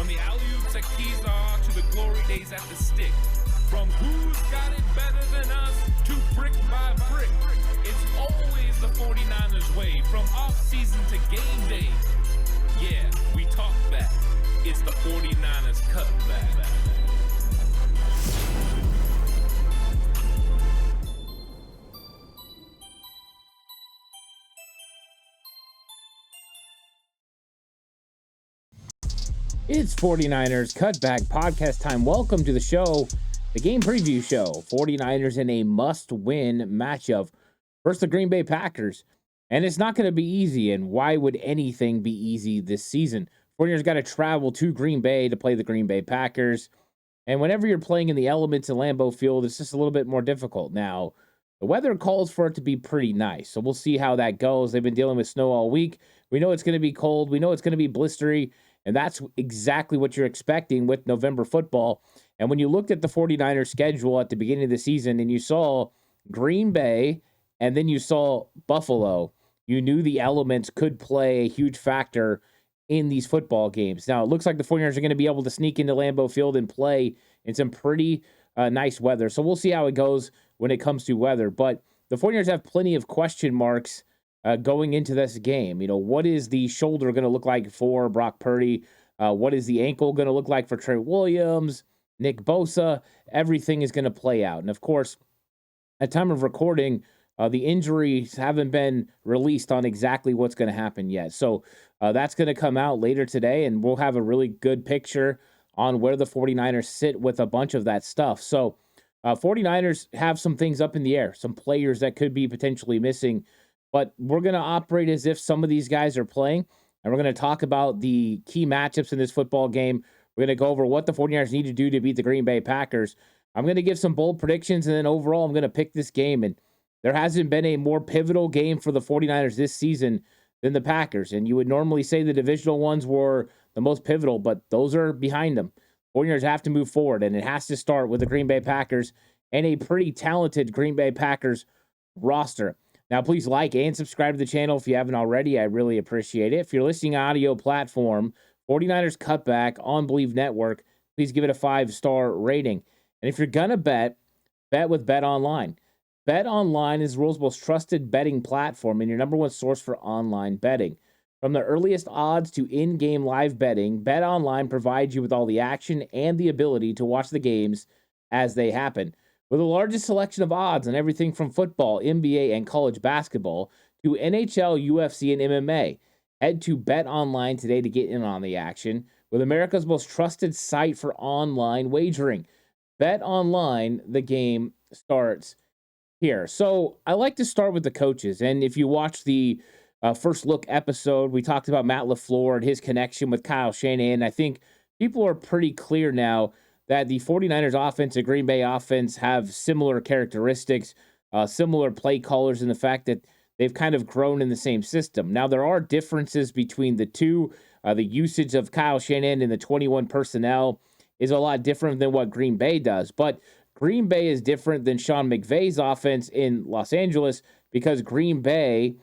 From the alley-oops at Kezar to the glory days at the stick. From who's got it better than us to brick by brick. It's always the 49ers way. From off-season to game day. Yeah, we talk back. It's the 49ers Cutback. It's 49ers Cutback podcast time. Welcome to the show, the game preview show. 49ers in a must-win matchup versus the Green Bay Packers. And it's not going to be easy, and why would anything be easy this season? 49ers got to travel to Green Bay to play the Green Bay Packers. And whenever you're playing in the elements in Lambeau Field, it's just a little bit more difficult. Now, the weather calls for it to be pretty nice, so we'll see how that goes. They've been dealing with snow all week. We know it's going to be cold. We know it's going to be blistery. And that's exactly what you're expecting with November football. And when you looked at the 49ers schedule at the beginning of the season and you saw Green Bay and then you saw Buffalo, you knew the elements could play a huge factor in these football games. Now, it looks like the 49ers are going to be able to sneak into Lambeau Field and play in some pretty nice weather. So we'll see how it goes when it comes to weather. But the 49ers have plenty of question marks going into this game. You know, what is the shoulder going to look like for Brock Purdy? What is the ankle going to look like for Trent Williams, Nick Bosa? Everything is going to play out. And of course, at time of recording, the injuries haven't been released on exactly what's going to happen yet. So that's going to come out later today, and we'll have a really good picture on where the 49ers sit with a bunch of that stuff. So 49ers have some things up in the air, some players that could be potentially missing. But we're going to operate as if some of these guys are playing, and we're going to talk about the key matchups in this football game. We're going to go over what the 49ers need to do to beat the Green Bay Packers. I'm going to give some bold predictions, and then overall I'm going to pick this game. And there hasn't been a more pivotal game for the 49ers this season than the Packers. And you would normally say the divisional ones were the most pivotal, but those are behind them. 49ers have to move forward, and it has to start with the Green Bay Packers and a pretty talented Green Bay Packers roster. Now, please like and subscribe to the channel if you haven't already. I really appreciate it. If you're listening audio platform, 49ers Cutback on Believe Network, please give it a 5-star rating. And if you're going to bet with Bet Online. Bet Online is the world's most trusted betting platform and your number one source for online betting. From the earliest odds to in-game live betting, Bet Online provides you with all the action and the ability to watch the games as they happen. With the largest selection of odds on everything from football, NBA, and college basketball to NHL, UFC, and MMA. Head to Bet Online today to get in on the action with America's most trusted site for online wagering. Bet Online, the game starts here. So I like to start with the coaches. And if you watch the first look episode, we talked about Matt LaFleur and his connection with Kyle Shanahan. I think people are pretty clear now that the 49ers offense and Green Bay offense have similar characteristics, similar play callers in the fact that they've kind of grown in the same system. Now, there are differences between the two. The usage of Kyle Shanahan and the 21 personnel is a lot different than what Green Bay does. But Green Bay is different than Sean McVay's offense in Los Angeles because Green Bay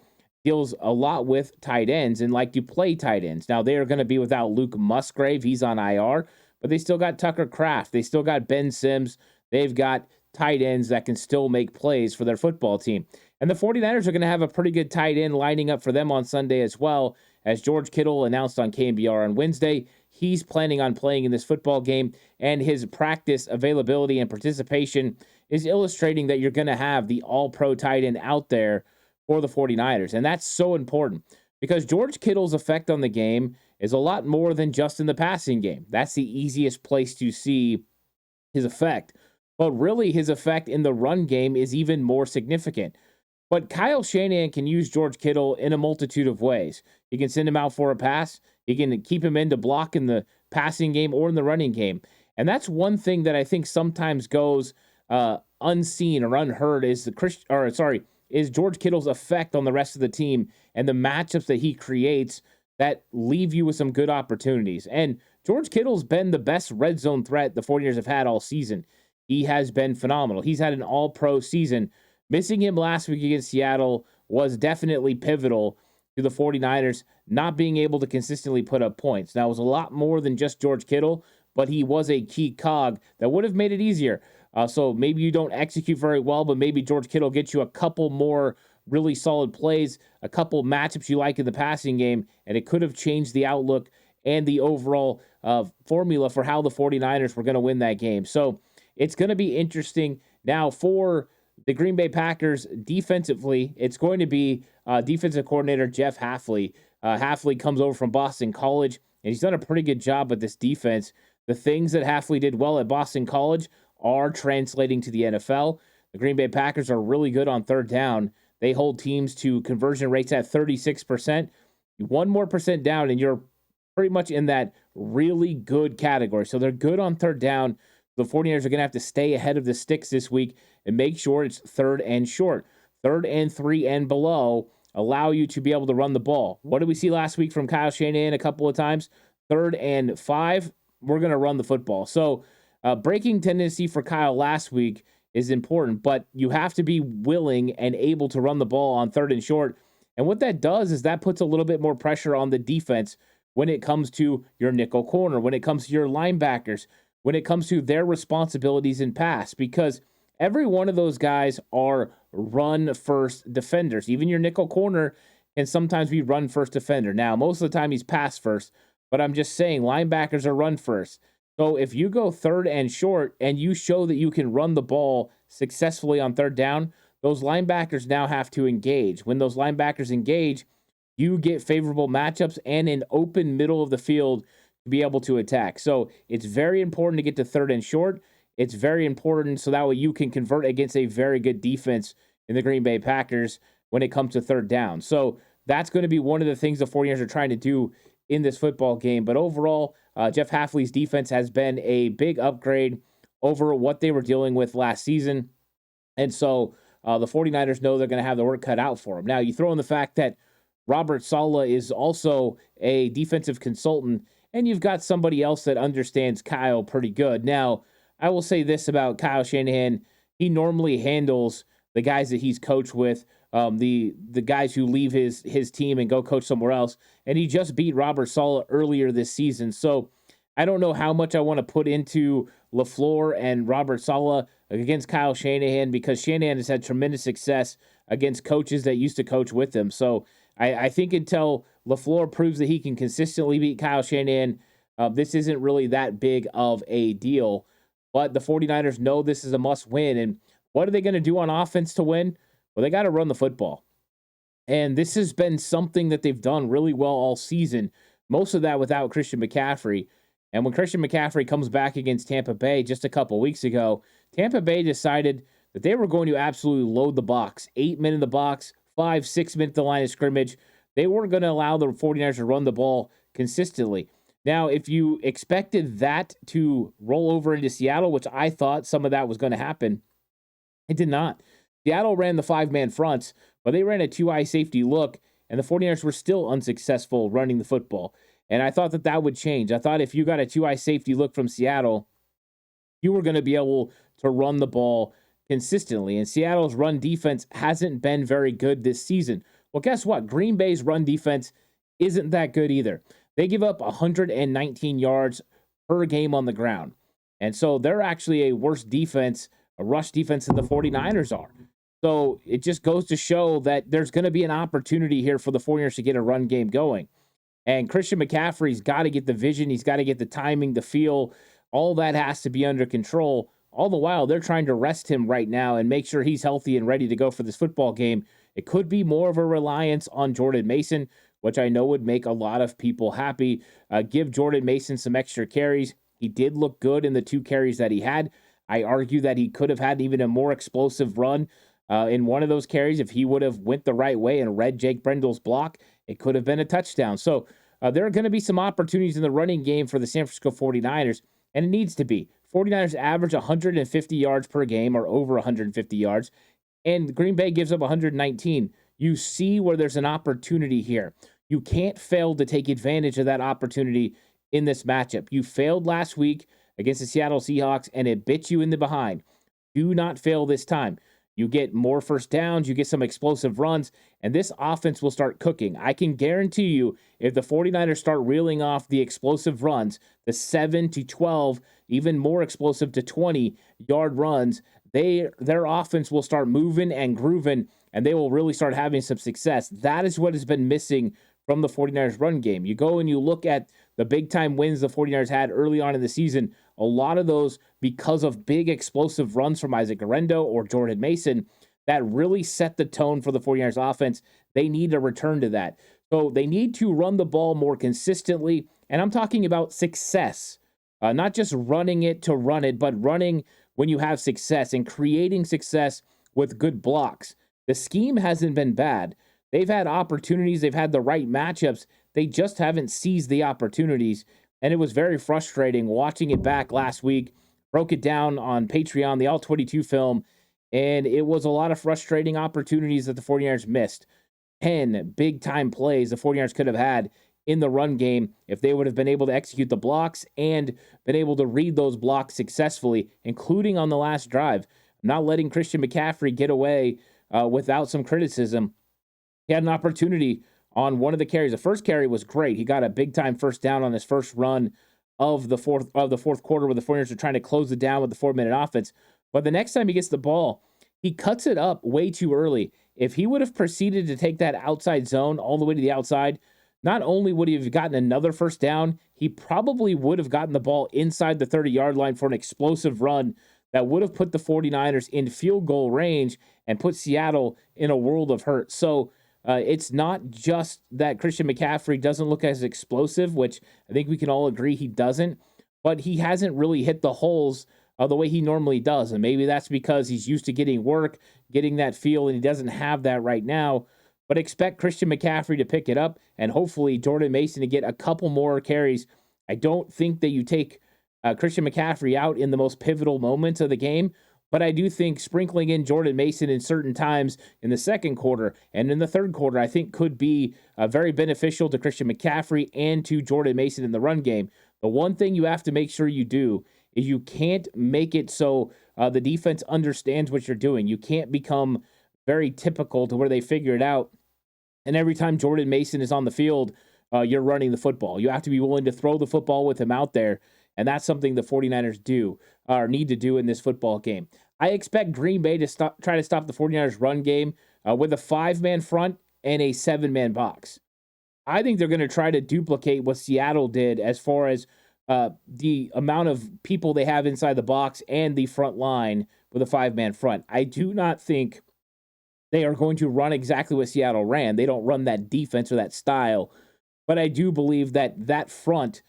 deals a lot with tight ends and like to play tight ends. Now, they are going to be without Luke Musgrave. He's on IR. But they still got Tucker Kraft. They still got Ben Sims. They've got tight ends that can still make plays for their football team. And the 49ers are going to have a pretty good tight end lining up for them on Sunday as well. As George Kittle announced on KNBR on Wednesday, he's planning on playing in this football game. And his practice availability and participation is illustrating that you're going to have the all-pro tight end out there for the 49ers. And that's so important because George Kittle's effect on the game is a lot more than just in the passing game. That's the easiest place to see his effect. But really, his effect in the run game is even more significant. But Kyle Shanahan can use George Kittle in a multitude of ways. He can send him out for a pass. He can keep him in to block in the passing game or in the running game. And that's one thing that I think sometimes goes unseen or unheard is is George Kittle's effect on the rest of the team and the matchups that he creates that leave you with some good opportunities. And George Kittle's been the best red zone threat the 49ers have had all season. He has been phenomenal. He's had an all-pro season. Missing him last week against Seattle was definitely pivotal to to the 49ers not being able to consistently put up points. Now, it was a lot more than just George Kittle, but he was a key cog that would have made it easier. So maybe you don't execute very well, but maybe George Kittle gets you a couple more really solid plays, a couple matchups you like in the passing game, and it could have changed the outlook and the overall formula for how the 49ers were going to win that game. So it's going to be interesting. Now, for the Green Bay Packers defensively, it's going to be defensive coordinator Jeff Hafley. Hafley comes over from Boston College, and he's done a pretty good job with this defense. The things that Hafley did well at Boston College are translating to the NFL. The Green Bay Packers are really good on third down. They hold teams to conversion rates at 36%. One more percent down, and you're pretty much in that really good category. So they're good on third down. The 49ers are going to have to stay ahead of the sticks this week and make sure it's third and short. Third and 3 and below allow you to be able to run the ball. What did we see last week from Kyle Shanahan a couple of times? 3rd and 5, we're going to run the football. So breaking tendency for Kyle last week is important, but you have to be willing and able to run the ball on 3rd and short. And what that does is that puts a little bit more pressure on the defense when it comes to your nickel corner, when it comes to your linebackers, when it comes to their responsibilities in pass, because every one of those guys are run-first defenders. Even your nickel corner can sometimes be run-first defender. Now, most of the time he's pass-first, but I'm just saying linebackers are run-first. So if you go 3rd and short and you show that you can run the ball successfully on 3rd down, those linebackers now have to engage. When those linebackers engage, you get favorable matchups and an open middle of the field to be able to attack. So it's very important to get to 3rd and short. It's very important so that way you can convert against a very good defense in the Green Bay Packers when it comes to 3rd down. So that's going to be one of the things the 49ers are trying to do in this football game. But overall, Jeff Hafley's defense has been a big upgrade over what they were dealing with last season. And so the 49ers know they're going to have the work cut out for them. Now, you throw in the fact that Robert Saleh is also a defensive consultant, and you've got somebody else that understands Kyle pretty good. Now, I will say this about Kyle Shanahan. He normally handles the guys that he's coached with, the guys who leave his team and go coach somewhere else. And he just beat Robert Saleh earlier this season. So I don't know how much I want to put into LaFleur and Robert Saleh against Kyle Shanahan, because Shanahan has had tremendous success against coaches that used to coach with him. So I think until LaFleur proves that he can consistently beat Kyle Shanahan, this isn't really that big of a deal. But the 49ers know this is a must win. And what are they going to do on offense to win? Well, they got to run the football. And this has been something that they've done really well all season. Most of that without Christian McCaffrey. And when Christian McCaffrey comes back against Tampa Bay just a couple weeks ago, Tampa Bay decided that they were going to absolutely load the box. 8 men in the box, 5-6 men at the line of scrimmage. They weren't going to allow the 49ers to run the ball consistently. Now, if you expected that to roll over into Seattle, which I thought some of that was going to happen, it did not. Seattle ran the 5-man fronts, but they ran a 2-eye safety look, and the 49ers were still unsuccessful running the football. And I thought that would change. I thought if you got a 2-eye safety look from Seattle, you were going to be able to run the ball consistently. And Seattle's run defense hasn't been very good this season. Well, guess what? Green Bay's run defense isn't that good either. They give up 119 yards per game on the ground. And so they're actually a worse defense, a rush defense than the 49ers are. So it just goes to show that there's going to be an opportunity here for the 49ers to get a run game going. And Christian McCaffrey's got to get the vision. He's got to get the timing, the feel. All that has to be under control. All the while, they're trying to rest him right now and make sure he's healthy and ready to go for this football game. It could be more of a reliance on Jordan Mason, which I know would make a lot of people happy. Give Jordan Mason some extra carries. He did look good in the 2 carries that he had. I argue that he could have had even a more explosive run in one of those carries. If he would have went the right way and read Jake Brendel's block, it could have been a touchdown. So there are going to be some opportunities in the running game for the San Francisco 49ers, and it needs to be. 49ers average 150 yards per game, or over 150 yards, and Green Bay gives up 119. You see where there's an opportunity here. You can't fail to take advantage of that opportunity in this matchup. You failed last week against the Seattle Seahawks, and it bit you in the behind. Do not fail this time. You get more first downs, you get some explosive runs, and this offense will start cooking. I can guarantee you, if the 49ers start reeling off the explosive runs, the 7 to 12, even more explosive to 20-yard runs, their offense will start moving and grooving, and they will really start having some success. That is what has been missing from the 49ers run game. You go and you look at the big-time wins the 49ers had early on in the season, a lot of those because of big explosive runs from Isaac Guerrero or Jordan Mason that really set the tone for the 49ers offense. They need to return to that. So they need to run the ball more consistently, and I'm talking about success, not just running it to run it, but running when you have success and creating success with good blocks. The scheme hasn't been bad. They've had opportunities. They've had the right matchups. They just haven't seized the opportunities. And it was very frustrating watching it back last week. Broke it down on Patreon, the All-22 film. And it was a lot of frustrating opportunities that the 49ers missed. 10 big-time plays the 49ers could have had in the run game if they would have been able to execute the blocks and been able to read those blocks successfully, including on the last drive. Not letting Christian McCaffrey get away without some criticism. He had an opportunity on one of the carries. The first carry was great. He got a big-time first down on his first run of the fourth quarter where the 49ers are trying to close it down with the 4-minute offense. But the next time he gets the ball, he cuts it up way too early. If he would have proceeded to take that outside zone all the way to the outside, not only would he have gotten another first down, he probably would have gotten the ball inside the 30-yard line for an explosive run that would have put the 49ers in field goal range and put Seattle in a world of hurt. So it's not just that Christian McCaffrey doesn't look as explosive, which I think we can all agree he doesn't, but he hasn't really hit the holes the way he normally does. And maybe that's because he's used to getting work, getting that feel, and he doesn't have that right now. But expect Christian McCaffrey to pick it up and hopefully Jordan Mason to get a couple more carries. I don't think that you take Christian McCaffrey out in the most pivotal moments of the game, but I do think sprinkling in Jordan Mason in certain times in the second quarter and in the third quarter, I think could be very beneficial to Christian McCaffrey and to Jordan Mason in the run game. The one thing you have to make sure you do is you can't make it so the defense understands what you're doing. You can't become very typical to where they figure it out. And every time Jordan Mason is on the field, you're running the football. You have to be willing to throw the football with him out there. And that's something the 49ers do or need to do in this football game. I expect Green Bay to try to stop the 49ers run game with a 5-man front and a 7-man box. I think they're going to try to duplicate what Seattle did as far as the amount of people they have inside the box and the front line with a 5-man front. I do not think they are going to run exactly what Seattle ran. They don't run that defense or that style. But I do believe that that front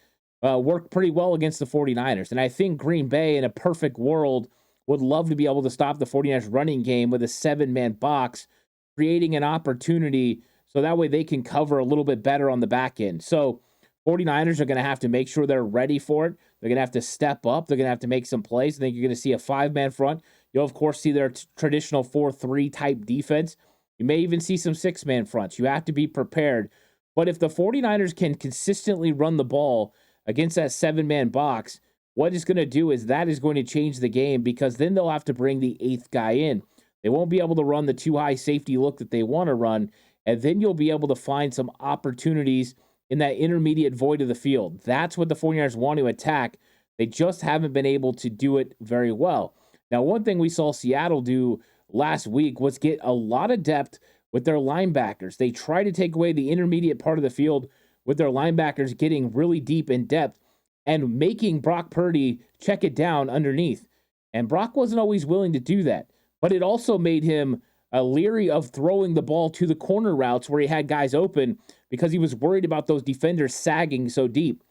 worked pretty well against the 49ers. And I think Green Bay, in a perfect world, would love to be able to stop the 49ers running game with a 7-man box, creating an opportunity so that way they can cover a little bit better on the back end. So 49ers are going to have to make sure they're ready for it. They're going to have to step up. They're going to have to make some plays. I think you're going to see a 5-man front. You'll, of course, see their traditional 4-3 type defense. You may even see some 6-man fronts. You have to be prepared. But if the 49ers can consistently run the ball against that 7-man box, what it's going to do is that is going to change the game because then they'll have to bring the 8th guy in. They won't be able to run the too high safety look that they want to run, and then you'll be able to find some opportunities in that intermediate void of the field. That's what the 49ers want to attack. They just haven't been able to do it very well. Now, one thing we saw Seattle do last week was get a lot of depth with their linebackers. They try to take away the intermediate part of the field with their linebackers getting really deep in depth and making Brock Purdy check it down underneath. And Brock wasn't always willing to do that, but it also made him leery of throwing the ball to the corner routes where he had guys open because he was worried about those defenders sagging so deep.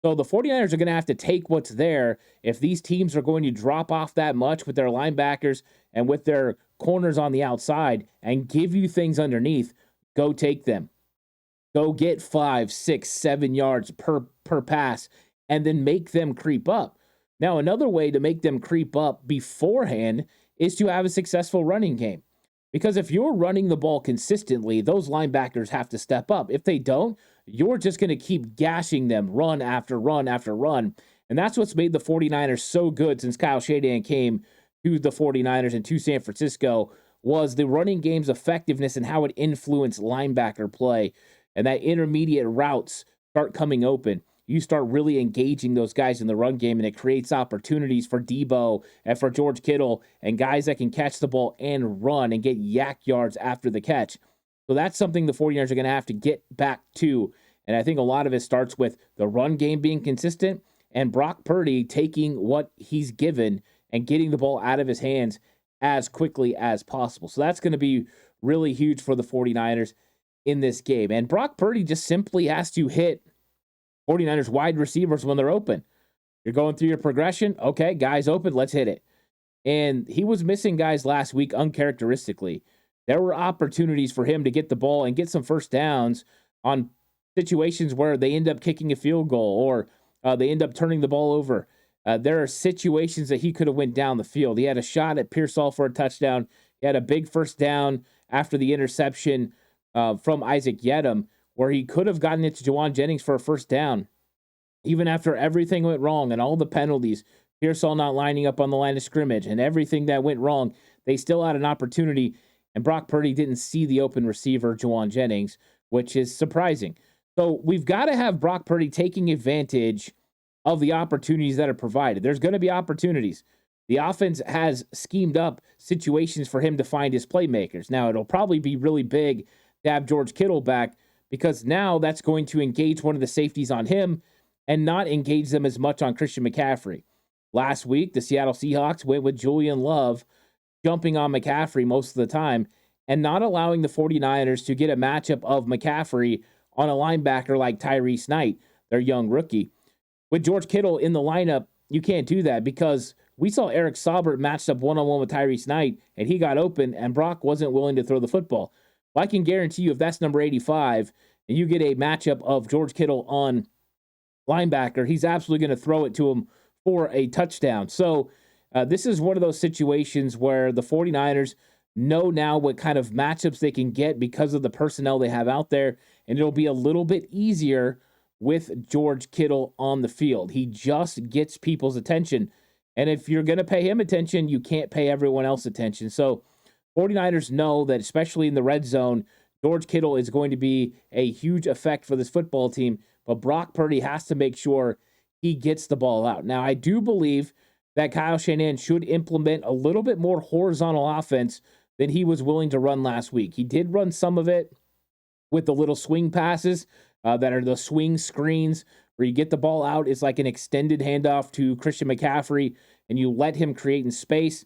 So the 49ers are going to have to take what's there if these teams are going to drop off that much with their linebackers and with their corners on the outside and give you things underneath. Go take them. Go get 5, 6, 7 yards per pass and then make them creep up. Now, another way to make them creep up beforehand is to have a successful running game. Because if you're running the ball consistently, those linebackers have to step up. If they don't, you're just going to keep gashing them run after run after run. And that's what's made the 49ers so good since Kyle Shanahan came to the 49ers and to San Francisco, was the running game's effectiveness and how it influenced linebacker play. And that intermediate routes start coming open. You start really engaging those guys in the run game, and it creates opportunities for Debo and for George Kittle and guys that can catch the ball and run and get yak yards after the catch. So that's something the 49ers are going to have to get back to. And I think a lot of it starts with the run game being consistent and Brock Purdy taking what he's given and getting the ball out of his hands as quickly as possible. So that's going to be really huge for the 49ers in this game. And Brock Purdy just simply has to hit 49ers wide receivers when they're open. You're going through your progression. Okay, guys open, let's hit it. And he was missing guys last week uncharacteristically. There were opportunities for him to get the ball and get some first downs on situations where they end up kicking a field goal or they end up turning the ball over. There are situations that he could have went down the field. He had a shot at Pearsall for a touchdown. He had a big first down after the interception from Isaac Yedem, where he could have gotten it to Juwan Jennings for a first down. Even after everything went wrong and all the penalties, Pearsall not lining up on the line of scrimmage and everything that went wrong, they still had an opportunity, and Brock Purdy didn't see the open receiver, Juwan Jennings, which is surprising. So we've got to have Brock Purdy taking advantage of the opportunities that are provided. There's going to be opportunities. The offense has schemed up situations for him to find his playmakers. Now, it'll probably be really big to have George Kittle back because now that's going to engage one of the safeties on him and not engage them as much on Christian McCaffrey. Last week, the Seattle Seahawks went with Julian Love jumping on McCaffrey most of the time and not allowing the 49ers to get a matchup of McCaffrey on a linebacker like Tyrese Knight, their young rookie. With George Kittle in the lineup, you can't do that because we saw Eric Saubert matched up one-on-one with Tyrese Knight, and he got open, and Brock wasn't willing to throw the football. Well, I can guarantee you if that's number 85 and you get a matchup of George Kittle on linebacker, he's absolutely going to throw it to him for a touchdown. So this is one of those situations where the 49ers know now what kind of matchups they can get because of the personnel they have out there, and it'll be a little bit easier with George Kittle on the field. He just gets people's attention, and if you're going to pay him attention, you can't pay everyone else attention. So 49ers know that, especially in the red zone, George Kittle is going to be a huge effect for this football team, but Brock Purdy has to make sure he gets the ball out. Now, I do believe that Kyle Shanahan should implement a little bit more horizontal offense than he was willing to run last week. He did run some of it with the little swing passes that are the swing screens where you get the ball out. It's like an extended handoff to Christian McCaffrey, and you let him create in space.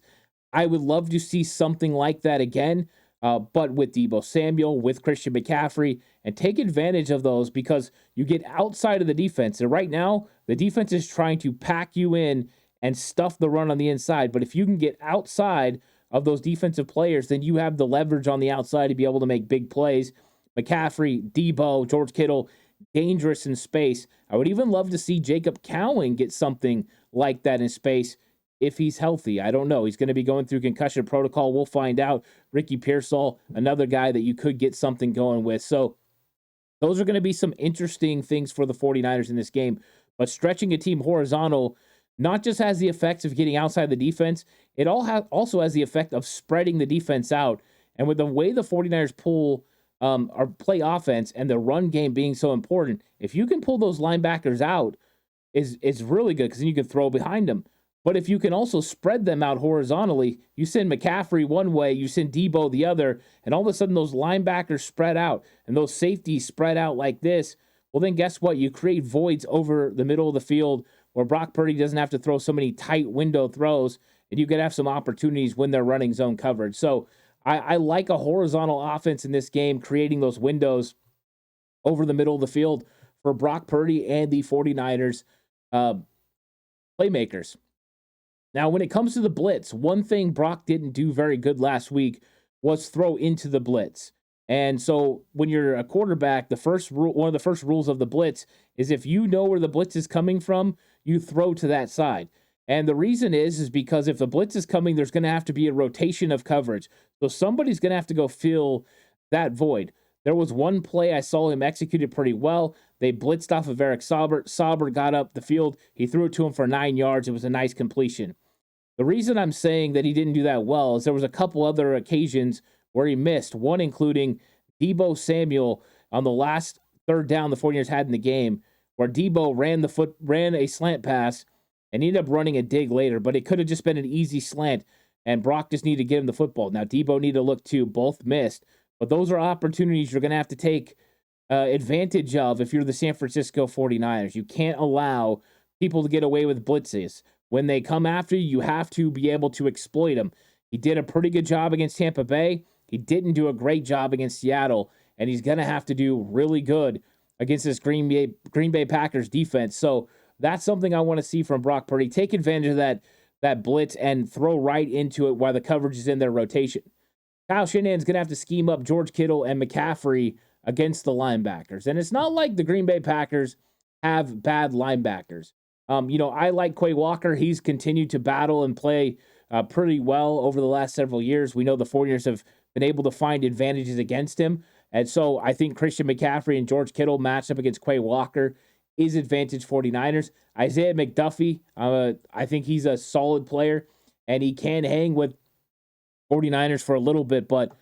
I would love to see something like that again, but with Deebo Samuel, with Christian McCaffrey, and take advantage of those because you get outside of the defense. And right now, the defense is trying to pack you in and stuff the run on the inside. But if you can get outside of those defensive players, then you have the leverage on the outside to be able to make big plays. McCaffrey, Debo, George Kittle, dangerous in space. I would even love to see Jacob Cowan get something like that in space if he's healthy. I don't know. He's going to be going through concussion protocol. We'll find out. Ricky Pearsall, another guy that you could get something going with. So those are going to be some interesting things for the 49ers in this game. But stretching a team horizontal not just has the effects of getting outside the defense, it also has the effect of spreading the defense out. And with the way the 49ers pull or play offense and the run game being so important, if you can pull those linebackers out, is really good because then you can throw behind them. But if you can also spread them out horizontally, you send McCaffrey one way, you send Debo the other, and all of a sudden those linebackers spread out and those safeties spread out like this, well then guess what? You create voids over the middle of the field where Brock Purdy doesn't have to throw so many tight window throws, and you could have some opportunities when they're running zone coverage. So I like a horizontal offense in this game, creating those windows over the middle of the field for Brock Purdy and the 49ers playmakers. Now, when it comes to the blitz, one thing Brock didn't do very good last week was throw into the blitz. And so when you're a quarterback, one of the first rules of the blitz is if you know where the blitz is coming from, you throw to that side. And the reason is because if the blitz is coming, there's going to have to be a rotation of coverage. So somebody's going to have to go fill that void. There was one play I saw him executed pretty well. They blitzed off of Eric Saubert. Saubert got up the field. He threw it to him for 9 yards. It was a nice completion. The reason I'm saying that he didn't do that well is there was a couple other occasions where he missed, one including Debo Samuel on the last third down the 49ers had in the game, where Debo ran a slant pass and ended up running a dig later, but it could have just been an easy slant, and Brock just needed to get him the football. Now, Debo needed to look too. Both missed, but those are opportunities you're going to have to take advantage of if you're the San Francisco 49ers. You can't allow people to get away with blitzes. When they come after you, you have to be able to exploit them. He did a pretty good job against Tampa Bay. He didn't do a great job against Seattle, and he's going to have to do really good against this Green Bay Packers defense. So that's something I want to see from Brock Purdy. Take advantage of that blitz and throw right into it while the coverage is in their rotation. Kyle Shanahan's going to have to scheme up George Kittle and McCaffrey against the linebackers. And it's not like the Green Bay Packers have bad linebackers. I like Quay Walker. He's continued to battle and play pretty well over the last several years. We know the 49ers have been able to find advantages against him. And so I think Christian McCaffrey and George Kittle matched up against Quay Walker is advantage 49ers. Isaiah McDuffie, I think he's a solid player, and he can hang with 49ers for a little bit, but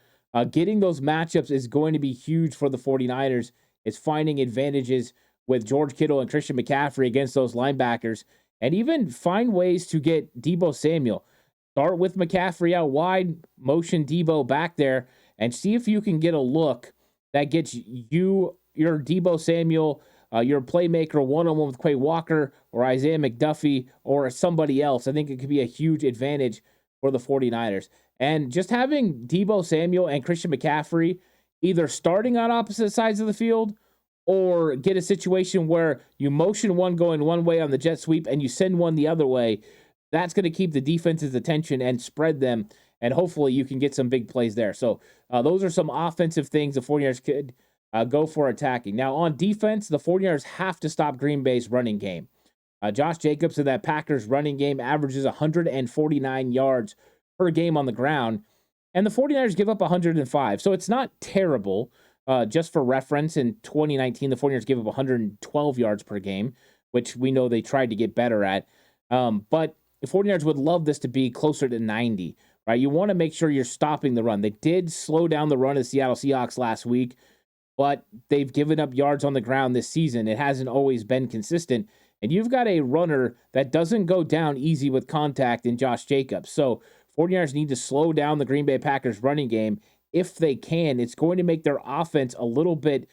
getting those matchups is going to be huge for the 49ers. It's finding advantages with George Kittle and Christian McCaffrey against those linebackers, and even find ways to get Debo Samuel. Start with McCaffrey out wide, motion Debo back there, and see if you can get a look that gets your Debo Samuel, your playmaker one-on-one with Quay Walker or Isaiah McDuffie or somebody else. I think it could be a huge advantage for the 49ers. And just having Debo Samuel and Christian McCaffrey either starting on opposite sides of the field or get a situation where you motion one going one way on the jet sweep and you send one the other way, that's going to keep the defense's attention and spread them, and hopefully you can get some big plays there. So those are some offensive things the 49ers could go for attacking. Now, on defense, the 49ers have to stop Green Bay's running game. Josh Jacobs in that Packers running game averages 149 yards per game on the ground, and the 49ers give up 105. So it's not terrible. Just for reference, in 2019, the 49ers gave up 112 yards per game, which we know they tried to get better at. But the 49ers would love this to be closer to 90, right? You want to make sure you're stopping the run. They did slow down the run of the Seattle Seahawks last week, but they've given up yards on the ground this season. It hasn't always been consistent. And you've got a runner that doesn't go down easy with contact in Josh Jacobs. So 49ers need to slow down the Green Bay Packers running game if they can. It's going to make their offense a little bit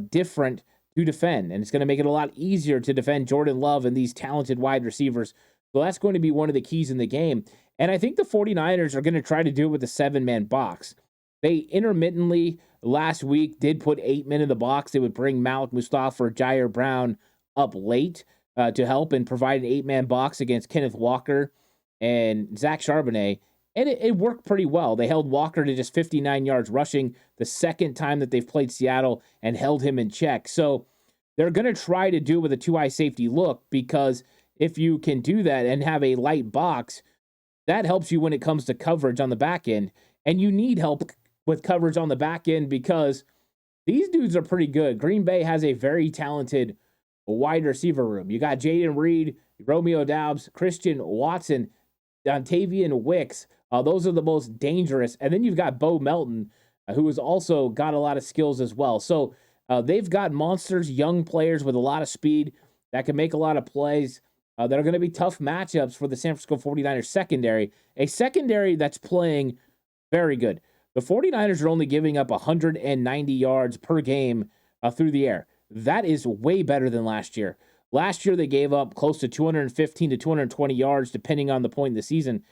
different to defend, and it's going to make it a lot easier to defend Jordan Love and these talented wide receivers. So that's going to be one of the keys in the game. And I think the 49ers are going to try to do it with a 7-man box. They intermittently last week did put 8 men in the box. They would bring Malik Mustafa or Jair Brown up late to help and provide an 8-man box against Kenneth Walker and Zach Charbonnet. And it worked pretty well. They held Walker to just 59 yards rushing the second time that they've played Seattle and held him in check. So they're going to try to do it with a 2-eye safety look, because if you can do that and have a light box, that helps you when it comes to coverage on the back end. And you need help with coverage on the back end because these dudes are pretty good. Green Bay has a very talented wide receiver room. You got Jaden Reed, Romeo Doubs, Christian Watson, Dontavian Wicks. Those are the most dangerous. And then you've got Bo Melton, who has also got a lot of skills as well. So they've got monsters, young players with a lot of speed that can make a lot of plays that are going to be tough matchups for the San Francisco 49ers secondary, a secondary that's playing very good. The 49ers are only giving up 190 yards per game through the air. That is way better than last year. Last year, they gave up close to 215 to 220 yards, depending on the point in the season.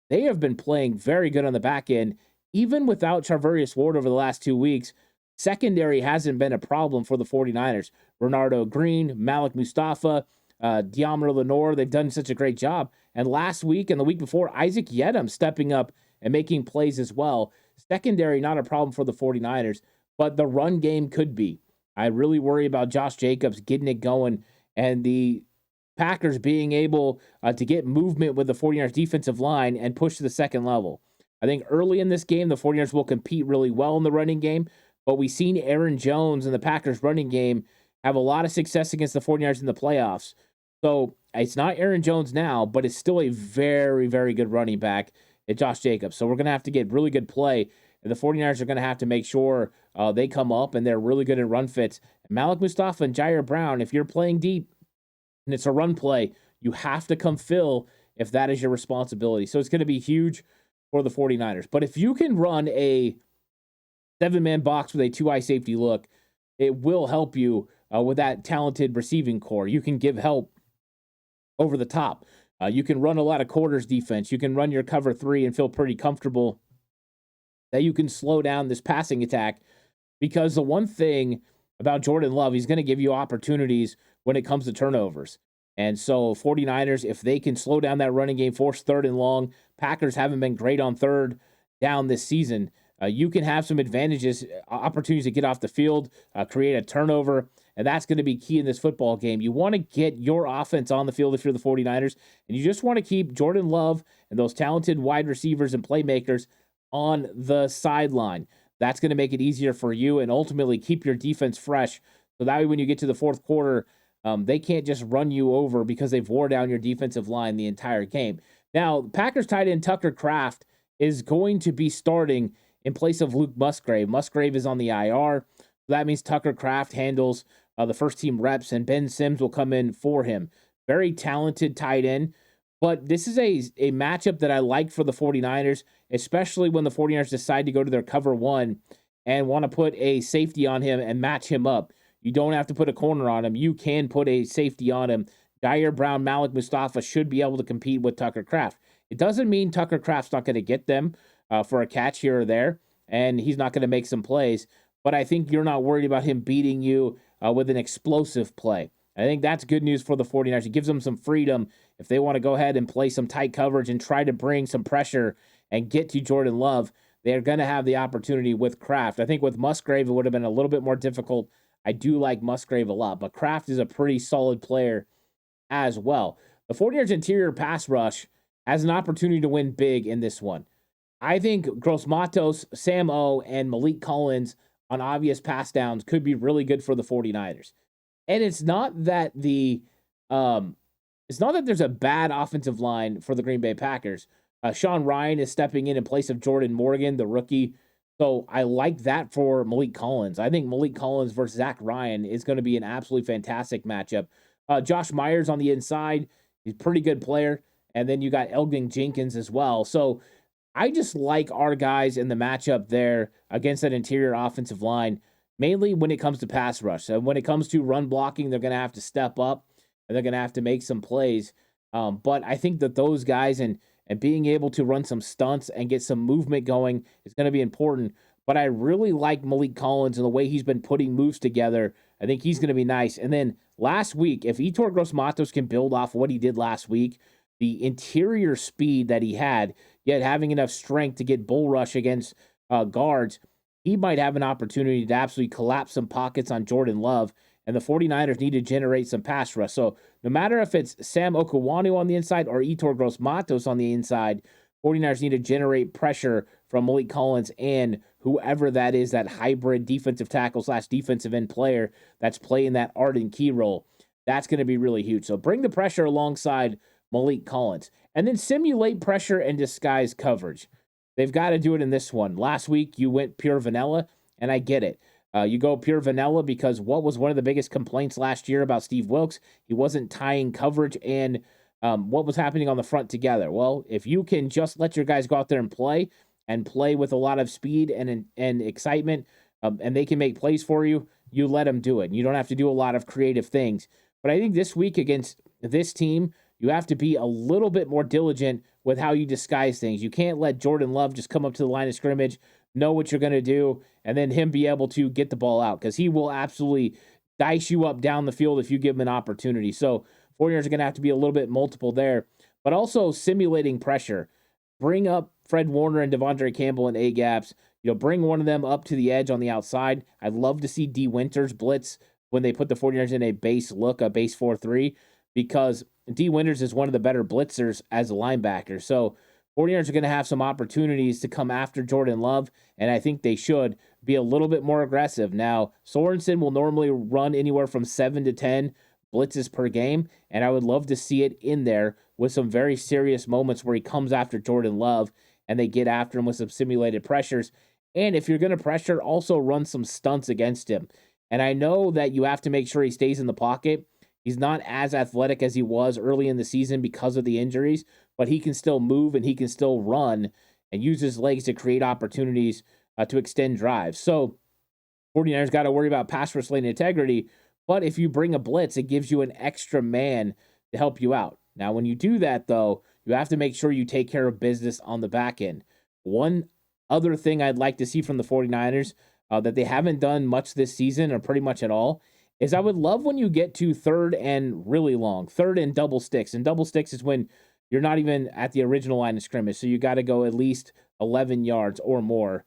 They have been playing very good on the back end, even without Charvarius Ward over the last 2 weeks. Secondary hasn't been a problem for the 49ers. Bernardo Green, Malik Mustafa, De'Amara Lenore, they've done such a great job. And last week and the week before, Isaac Yedem stepping up and making plays as well. Secondary, not a problem for the 49ers, but the run game could be. I really worry about Josh Jacobs getting it going and the Packers being able to get movement with the 49ers defensive line and push to the second level. I think early in this game, the 49ers will compete really well in the running game, but we've seen Aaron Jones and the Packers running game have a lot of success against the 49ers in the playoffs. So it's not Aaron Jones now, but it's still a very, very good running back at Josh Jacobs. So we're going to have to get really good play. And the 49ers are going to have to make sure they come up and they're really good at run fits. Malik Mustafa and Jair Brown, if you're playing deep and it's a run play, you have to come fill if that is your responsibility. So it's going to be huge for the 49ers. But if you can run a 7-man box with a 2-eye safety look, it will help you with that talented receiving core. You can give help over the top. You can run a lot of quarters defense. You can run your cover 3 and feel pretty comfortable that you can slow down this passing attack, because the one thing about Jordan Love, he's going to give you opportunities when it comes to turnovers. And so 49ers, if they can slow down that running game, force 3rd and long, Packers haven't been great on 3rd down this season. You can have some advantages, opportunities to get off the field, create a turnover, and that's going to be key in this football game. You want to get your offense on the field if you're the 49ers, and you just want to keep Jordan Love and those talented wide receivers and playmakers on the sideline. That's going to make it easier for you and ultimately keep your defense fresh. So that way when you get to the fourth quarter, they can't just run you over because they've wore down your defensive line the entire game. Now, Packers tight end Tucker Kraft is going to be starting in place of Luke Musgrave. Musgrave is on the IR. So that means Tucker Kraft handles the first team reps, and Ben Sims will come in for him. Very talented tight end. But this is a matchup that I like for the 49ers, especially when the 49ers decide to go to their cover 1 and want to put a safety on him and match him up. You don't have to put a corner on him. You can put a safety on him. Jair Brown, Malik Mustafa should be able to compete with Tucker Kraft. It doesn't mean Tucker Kraft's not going to get them for a catch here or there, and he's not going to make some plays. But I think you're not worried about him beating you with an explosive play. I think that's good news for the 49ers. It gives them some freedom if they want to go ahead and play some tight coverage and try to bring some pressure and get to Jordan Love. They're going to have the opportunity with Kraft. I think with Musgrave, it would have been a little bit more difficult. I do like Musgrave a lot, but Kraft is a pretty solid player as well. The 49ers interior pass rush has an opportunity to win big in this one. I think Gross Matos, Sam O, and Malik Collins on obvious pass downs could be really good for the 49ers. And it's not that there's a bad offensive line for the Green Bay Packers. Sean Ryan is stepping in place of Jordan Morgan, the rookie. So I like that for Malik Collins. I think Malik Collins versus Zach Ryan is going to be an absolutely fantastic matchup. Josh Myers on the inside, he's a pretty good player. And then you got Elgin Jenkins as well. So I just like our guys in the matchup there against that interior offensive line, mainly when it comes to pass rush. So when it comes to run blocking, they're going to have to step up and they're going to have to make some plays. But I think that those guys and being able to run some stunts and get some movement going is going to be important. But I really like Malik Collins and the way he's been putting moves together. I think he's going to be nice. And then last week, if Yetur Gross-Matos can build off what he did last week, the interior speed that he had, yet having enough strength to get bull rush against guards, he might have an opportunity to absolutely collapse some pockets on Jordan Love. And the 49ers need to generate some pass rush. So no matter if it's Sam Okuwanu on the inside or Yetur Gross-Matos on the inside, 49ers need to generate pressure from Malik Collins and whoever that is, that hybrid defensive tackle / defensive end player that's playing that Arden Key role. That's going to be really huge. So bring the pressure alongside Malik Collins. And then simulate pressure and disguise coverage. They've got to do it in this one. Last week, you went pure vanilla, and I get it. You go pure vanilla because what was one of the biggest complaints last year about Steve Wilks? He wasn't tying coverage and what was happening on the front together. Well, if you can just let your guys go out there and play with a lot of speed and excitement, and they can make plays for you, you let them do it. You don't have to do a lot of creative things. But I think this week against this team, you have to be a little bit more diligent with how you disguise things. You can't let Jordan Love just come up to the line of scrimmage, know what you're going to do, and then him be able to get the ball out, because he will absolutely dice you up down the field if you give him an opportunity. So 49ers are going to have to be a little bit multiple there, but also simulating pressure. Bring up Fred Warner and Devondre Campbell in A-gaps. Bring one of them up to the edge on the outside. I'd love to see D. Winters blitz when they put the 49ers in a base look, a base 4-3, because D. Winters is one of the better blitzers as a linebacker. So 49ers are going to have some opportunities to come after Jordan Love, and I think they should be a little bit more aggressive. Now, Sorensen will normally run anywhere from 7 to 10 blitzes per game, and I would love to see it in there with some very serious moments where he comes after Jordan Love and they get after him with some simulated pressures. And if you're going to pressure, also run some stunts against him. And I know that you have to make sure he stays in the pocket. He's not as athletic as he was early in the season because of the injuries, but he can still move and he can still run and use his legs to create opportunities to extend drives. So 49ers got to worry about pass rush lane integrity, but if you bring a blitz, it gives you an extra man to help you out. Now, when you do that, though, you have to make sure you take care of business on the back end. One other thing I'd like to see from the 49ers that they haven't done much this season or pretty much at all is I would love when you get to third and really long, third and double sticks. And double sticks is when you're not even at the original line of scrimmage, so you got to go at least 11 yards or more.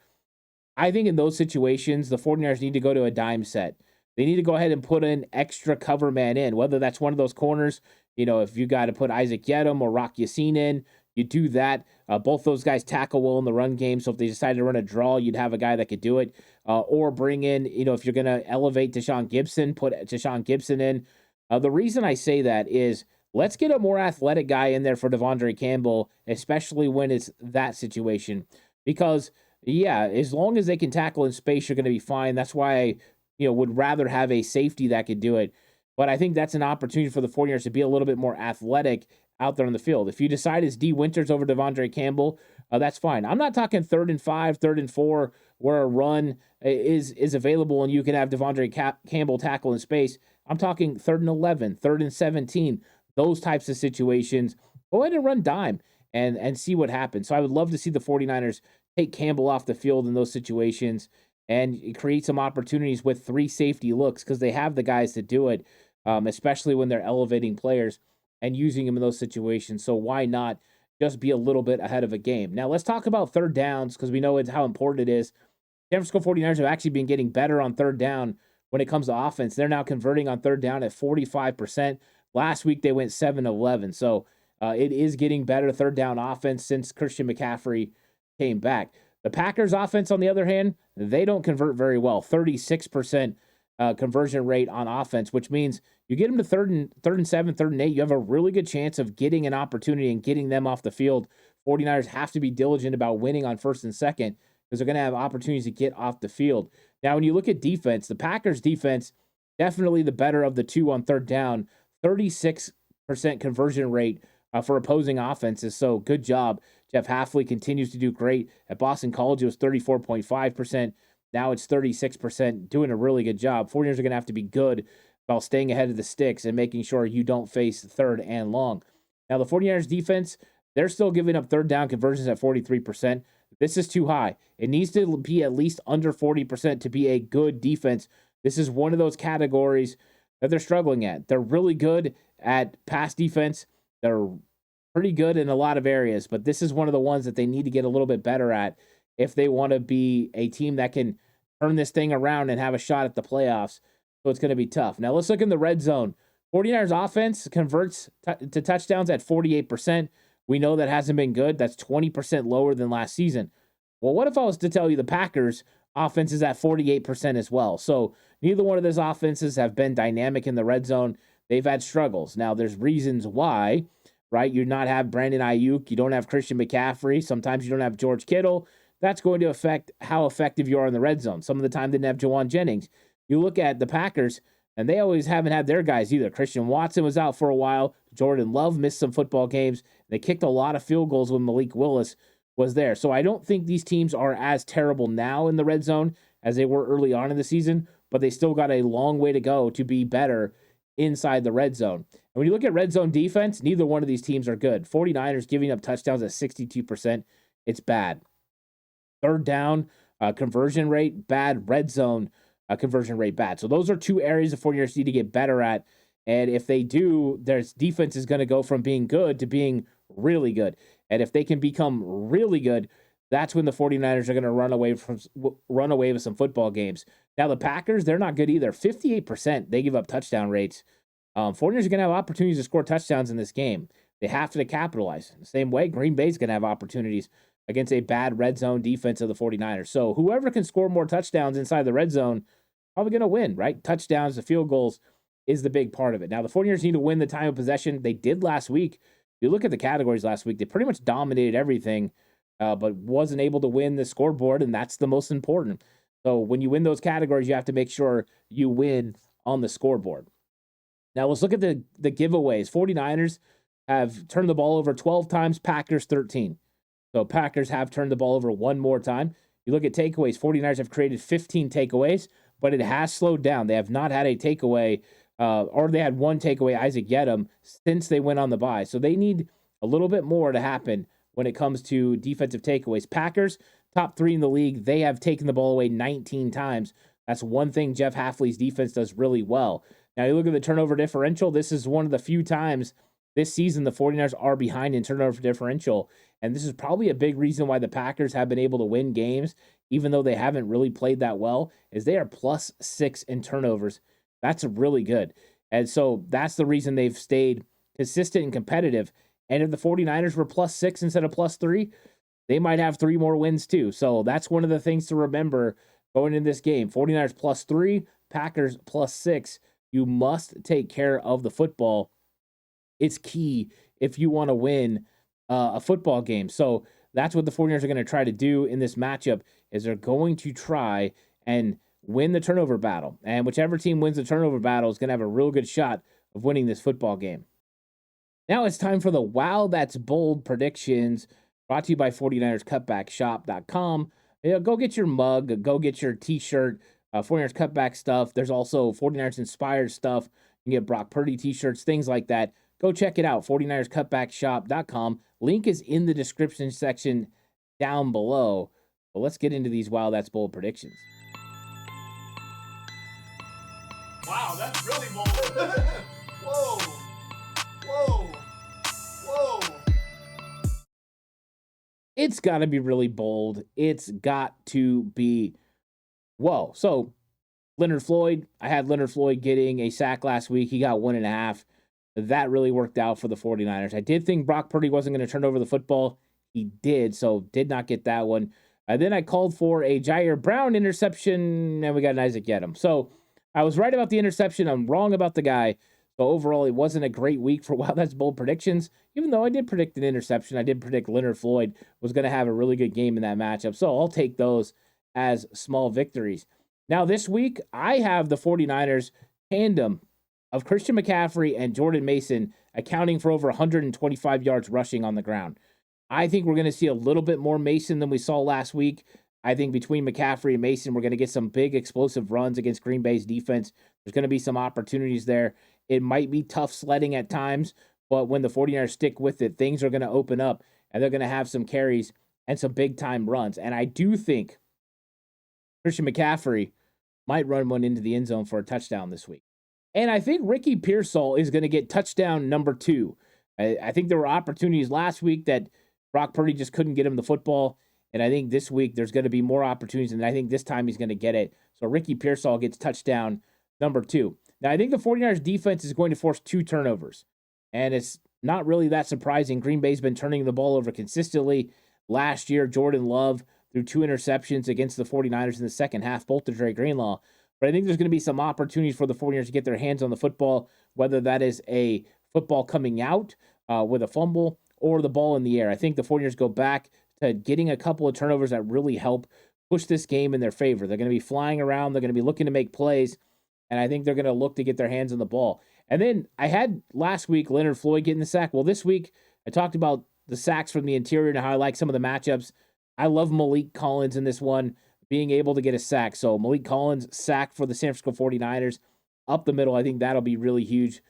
I think in those situations, the 49ers need to go to a dime set. They need to go ahead and put an extra cover man in, whether that's one of those corners. If you got to put Isaac Yedem or Rock Yassin in, you do that. Both those guys tackle well in the run game, so if they decided to run a draw, you'd have a guy that could do it. Or bring in, if you're going to elevate Deshaun Gibson, put Deshaun Gibson in. The reason I say that is let's get a more athletic guy in there for Devondre Campbell, especially when it's that situation. Because yeah, as long as they can tackle in space, you're going to be fine. That's why I, would rather have a safety that could do it. But I think that's an opportunity for the 49ers to be a little bit more athletic out there on the field. If you decide it's D. Winters over Devondre Campbell, that's fine. I'm not talking 3rd and 5, 3rd and 4, where a run is available and you can have Devondre Campbell tackle in space. I'm talking 3rd and 11, 3rd and 17, those types of situations. Go ahead and run dime and see what happens. So I would love to see the 49ers take Campbell off the field in those situations and create some opportunities with 3 safety looks because they have the guys to do it, especially when they're elevating players and using them in those situations. So why not just be a little bit ahead of a game? Now let's talk about third downs because we know it's how important it is. San Francisco 49ers have actually been getting better on third down when it comes to offense. They're now converting on third down at 45%. Last week they went 7-11. So it is getting better third down offense since Christian McCaffrey came back. The Packers offense, on the other hand, they don't convert very well. 36% conversion rate on offense, which means you get them to third and 7, 3rd and 8, you have a really good chance of getting an opportunity and getting them off the field. 49ers have to be diligent about winning on 1st and 2nd because they're going to have opportunities to get off the field. Now, when you look at defense, the Packers defense, definitely the better of the two on third down, 36% conversion rate for opposing offenses. So good job. Jeff Hafley continues to do great. At Boston College, it was 34.5%. Now it's 36%, doing a really good job. 49ers are going to have to be good while staying ahead of the sticks and making sure you don't face third and long. Now, the 49ers defense, they're still giving up third down conversions at 43%. This is too high. It needs to be at least under 40% to be a good defense. This is one of those categories that they're struggling at. They're really good at pass defense. They're pretty good in a lot of areas, but this is one of the ones that they need to get a little bit better at if they want to be a team that can turn this thing around and have a shot at the playoffs. So it's going to be tough. Now let's look in the red zone. 49ers offense converts to touchdowns at 48%. We know that hasn't been good. That's 20% lower than last season. Well, what if I was to tell you the Packers offense is at 48% as well? So neither one of those offenses have been dynamic in the red zone. They've had struggles. Now there's reasons why, right? You not have Brandon Ayuk. You don't have Christian McCaffrey. Sometimes you don't have George Kittle. That's going to affect how effective you are in the red zone. Some of the time they didn't have Jawan Jennings. You look at the Packers, and they always haven't had their guys either. Christian Watson was out for a while. Jordan Love missed some football games. They kicked a lot of field goals when Malik Willis was there. So I don't think these teams are as terrible now in the red zone as they were early on in the season, but they still got a long way to go to be better inside the red zone. And when you look at red zone defense, neither one of these teams are good. 49ers giving up touchdowns at 62%. It's bad. Third down conversion rate, bad. Red zone conversion rate, bad. So those are two areas the 49ers need to get better at. And if they do, their defense is going to go from being good to being really good. And if they can become really good, that's when the 49ers are going to run away with some football games. Now, the Packers, they're not good either. 58%, they give up touchdown rates. 49ers are going to have opportunities to score touchdowns in this game. They have to capitalize. The same way, Green Bay's going to have opportunities against a bad red zone defense of the 49ers. So whoever can score more touchdowns inside the red zone, probably going to win, right? Touchdowns, the field goals. is the big part of it. Now, the 49ers need to win the time of possession. They did last week. If you look at the categories last week, they pretty much dominated everything, but wasn't able to win the scoreboard, and that's the most important. So when you win those categories, you have to make sure you win on the scoreboard. Now, let's look at the giveaways. 49ers have turned the ball over 12 times, Packers 13. So Packers have turned the ball over one more time. You look at takeaways, 49ers have created 15 takeaways, but it has slowed down. They have not had a takeaway, or they had one takeaway, Isaac Yedem, since they went on the bye. So they need a little bit more to happen when it comes to defensive takeaways. Packers, top 3 in the league, they have taken the ball away 19 times. That's one thing Jeff Hafley's defense does really well. Now, you look at the turnover differential. This is one of the few times this season the 49ers are behind in turnover differential, and this is probably a big reason why the Packers have been able to win games, even though they haven't really played that well, is they are +6 in turnovers. That's really good. And so that's the reason they've stayed consistent and competitive. And if the 49ers were +6 instead of +3, they might have 3 more wins too. So that's one of the things to remember going in this game. 49ers +3, Packers +6. You must take care of the football. It's key if you want to win a football game. So that's what the 49ers are going to try to do in this matchup, is they're going to try and win the turnover battle. And whichever team wins the turnover battle is going to have a real good shot of winning this football game. Now it's time for the Wow That's Bold predictions, brought to you by 49erscutbackshop.com. Go get your mug, go get your t-shirt, 49ers Cutback stuff. There's also 49ers inspired stuff. You can get Brock Purdy t-shirts, things like that. Go check it out, 49erscutbackshop.com. Link is in the description section down below. But let's get into these Wow That's Bold predictions. Wow, that's really bold. Whoa. Whoa. Whoa. It's got to be really bold. It's got to be whoa. So Leonard Floyd, I had Leonard Floyd getting a sack last week. He got 1.5. That really worked out for the 49ers. I did think Brock Purdy wasn't going to turn over the football. He did, so did not get that one. And then I called for a Jair Brown interception, and we got an Isaac Yedem. So I was right about the interception. I'm wrong about the guy. So overall, it wasn't a great week for Wow That's Bold predictions. Even though I did predict an interception, I did predict Leonard Floyd was going to have a really good game in that matchup. So I'll take those as small victories. Now this week, I have the 49ers tandem of Christian McCaffrey and Jordan Mason accounting for over 125 yards rushing on the ground. I think we're going to see a little bit more Mason than we saw last week. I think between McCaffrey and Mason, we're going to get some big explosive runs against Green Bay's defense. There's going to be some opportunities there. It might be tough sledding at times, but when the 49ers stick with it, things are going to open up, and they're going to have some carries and some big-time runs. And I do think Christian McCaffrey might run one into the end zone for a touchdown this week. And I think Ricky Pearsall is going to get touchdown number 2. I think there were opportunities last week that Brock Purdy just couldn't get him the football. And I think this week there's going to be more opportunities, and I think this time he's going to get it. So Ricky Pearsall gets touchdown number 2. Now, I think the 49ers defense is going to force 2 turnovers. And it's not really that surprising. Green Bay's been turning the ball over consistently. Last year, Jordan Love threw 2 interceptions against the 49ers in the second half, both to Dre Greenlaw. But I think there's going to be some opportunities for the 49ers to get their hands on the football, whether that is a football coming out with a fumble or the ball in the air. I think the 49ers go back to getting a couple of turnovers that really help push this game in their favor. They're going to be flying around. They're going to be looking to make plays, and I think they're going to look to get their hands on the ball. And then I had last week Leonard Floyd getting the sack. Well, this week I talked about the sacks from the interior and how I like some of the matchups. I love Malik Collins in this one, being able to get a sack. So Malik Collins sack for the San Francisco 49ers up the middle. I think that'll be really huge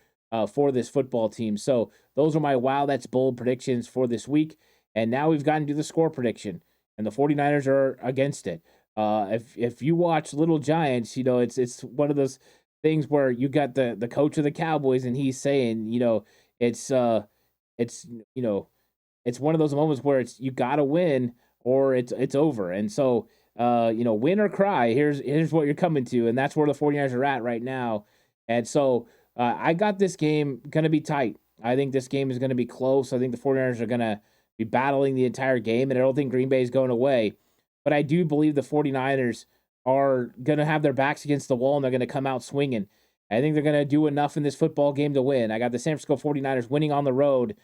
for this football team. So those are my Wow That's Bold predictions for this week. And now we've gotten to the score prediction, and the 49ers are against it. If you watch Little Giants, you know, it's one of those things where you got the coach of the Cowboys, and he's saying, you know, it's one of those moments where it's you got to win or it's over. And so win or cry. Here's what you're coming to, and that's where the 49ers are at right now. And so I got this game going to be tight. I think this game is going to be close. I think the 49ers are going to be battling the entire game, and I don't think Green Bay is going away. But I do believe the 49ers are going to have their backs against the wall, and they're going to come out swinging. I think they're going to do enough in this football game to win. I got the San Francisco 49ers winning on the road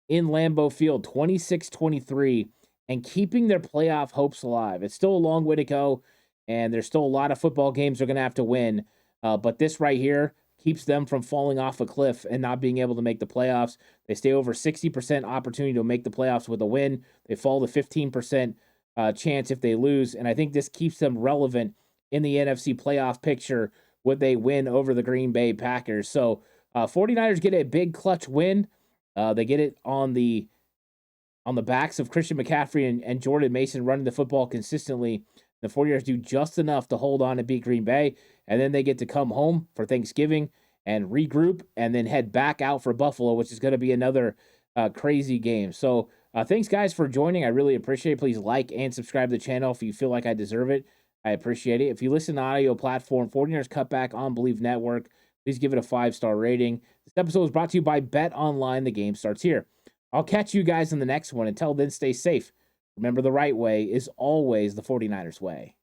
in Lambeau Field 26-23 and keeping their playoff hopes alive. It's still a long way to go, and there's still a lot of football games they're going to have to win. But this right here keeps them from falling off a cliff and not being able to make the playoffs. They stay over 60% opportunity to make the playoffs with a win. They fall to 15% chance if they lose. And I think this keeps them relevant in the NFC playoff picture with a win over the Green Bay Packers. So 49ers get a big clutch win. They get it on the backs of Christian McCaffrey and Jordan Mason running the football consistently. The 49ers do just enough to hold on and beat Green Bay, and then they get to come home for Thanksgiving and regroup and then head back out for Buffalo, which is going to be another crazy game. So thanks, guys, for joining. I really appreciate it. Please like and subscribe to the channel if you feel like I deserve it. I appreciate it. If you listen to audio platform, 49ers Cutback on Believe Network, please give it a 5-star rating. This episode was brought to you by Bet Online. The game starts here. I'll catch you guys in the next one. Until then, stay safe. Remember, the right way is always the 49ers way.